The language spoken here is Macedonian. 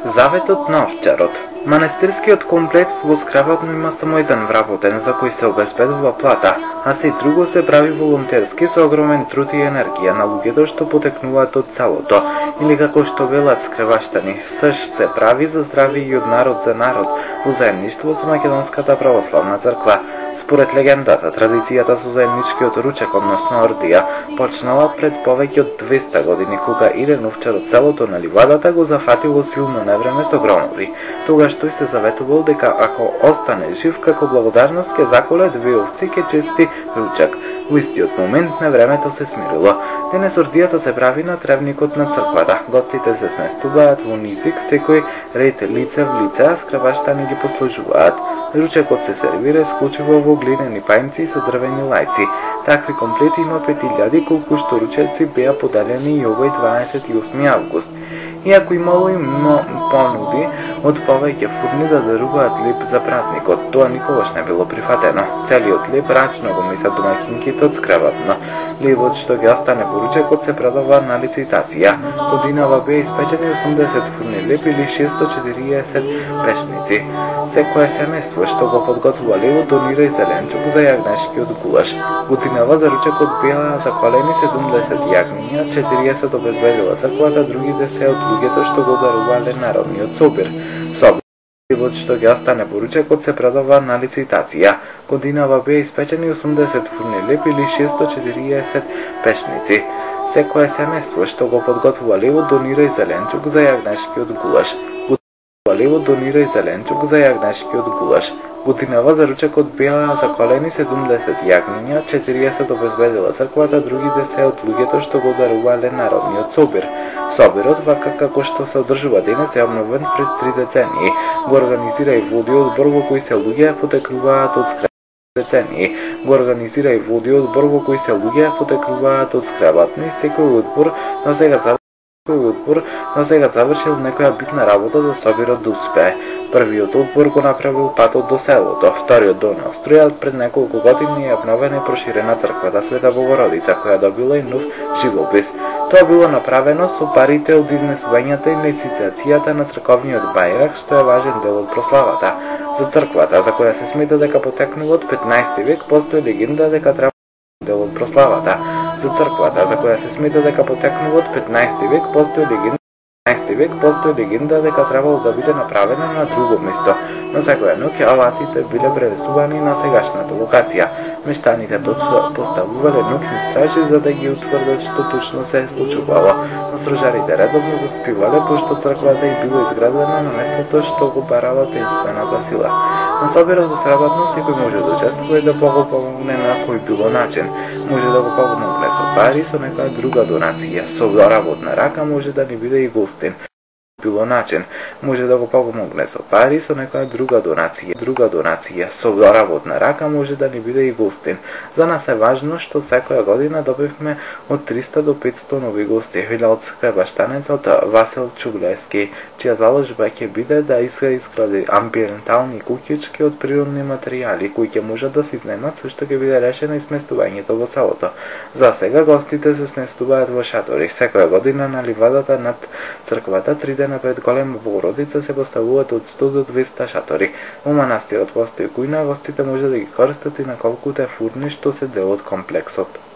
Заветот на овчарот. Манастирскиот комплекс во Скраватно има само еден вработен за кој се обезбедува плата, а се друго се прави волонтерски со огромен труд и енергија на луѓето што потекнуваат од селото, или како што велат скреваштани, се прави за здраве и од народ за народ, во заедништво со Македонската православна црква. Според легендата, традицијата со заедничкиот ручек, односно ордија, почнала пред повеќе од 200 години, кога еден овчар од селото на ливадата го зафатило силно невреме со громови. Тогаш тој се заветувал дека ако остане жив, како благодарност ќе заколе 2 овци ќе чести ручек. Во истиот момент невремето се смирило. Денес ордијата се прави на тревникот на црквата. Гостите се сместуваат во низик, секој ред лице в лице, а скреваштани ги послужуваат. Ручекот се сервира исклучиво во глинени пајнци со дрвени лајци. Такви комплети има 5000, колку што ручеци беа поделени и овој 28 август. Иако имало и понуди од повеќе фурни да даруваат леб за празникот, тоа никогаш не било прифатено. Целиот леб рачно го мислат домаќинките од Скраватно. Лебот што ќе остане по ручекот се продава на лицитација. Годинава беа испечени 80 фурни леб или 640 пешници. Секое семејство што го подготвува лебот донира и зеленчук за јагнешкиот гулаш. Годинава за ручекот беа заколени 70 јагниња, 40 обезбедила црквата, другите се од луѓето што го дарувале народниот собир. Лебот што ќе остане по ручекот се продава на лицитација. Годинава беа испечени 80 фурни леб или 640 пешници. Секое семејство што го подготвува лебот донира и зеленчук за јагнешкиот гулаш. Лебот донира и зеленчук за јагнешкиот гулаш. Годинава за ручекот беа заколени 70 јагниња, 40 обезбедила црквата, другите се од луѓето што го дарувале народниот собир. Собирот, вака како што се одржува денес, е обновен пред 3 децении. Го организира и води одбор во кој се луѓе потекнуваат од Скраватно и секој одбор но сега завршил некоја битна работа за собирот да успее. Првиот одбор го направил патот до селото, вториот донел струја, пред неколку години е обновена и проширена црквата Света Богородица, која добила и нов живопис. Тоа било направено со парите од изнесувањата и лицитацијата на црковниот бајрак, што е важен дел од прославата. За црквата, за која се смета дека потекнува од 15 век, постои легенда дека треба дел од прославата. За црквата, за која се смета дека потекнува од 15 век, постои легенда дека требало да биде направена на друго место, но секоја ноќ алатите биле пренесувани на сегашната локација. Мештаните поставувале ноќни стражи за да ги утврдат што точно се е случувало, но стражарите редовно заспивале пошто црквата и била изградена на местото што го барала таинствената сила. На собирот во Скраватно секој може да учествува и да го помогне на кој било начин. Може да го помогне со пари, со некоја друга донација, со работна рака може да ни биде и гостин. Може да го помогне со пари, со некоја друга донација, со работна рака може да ни биде и гостин. За нас е важно што секоја година добивме од 300 до 500 нови гости, вели од скребаштанецот Васил Чуглески, чија заложба ќе биде да изгради амбиентални куќички од природни материјали, кои ќе можат да се изнемат, со што ќе биде решено и сместувањето во селото. За сега гостите се сместуваат во шатори. Секоја година на ливадата над црквата 3 дена пред голема Богородица се поставуваат од 100 до 200 шатори. Во манастирот постои кујна, гостите може да ги користат и на колкуте фурни што се дел од комплексот.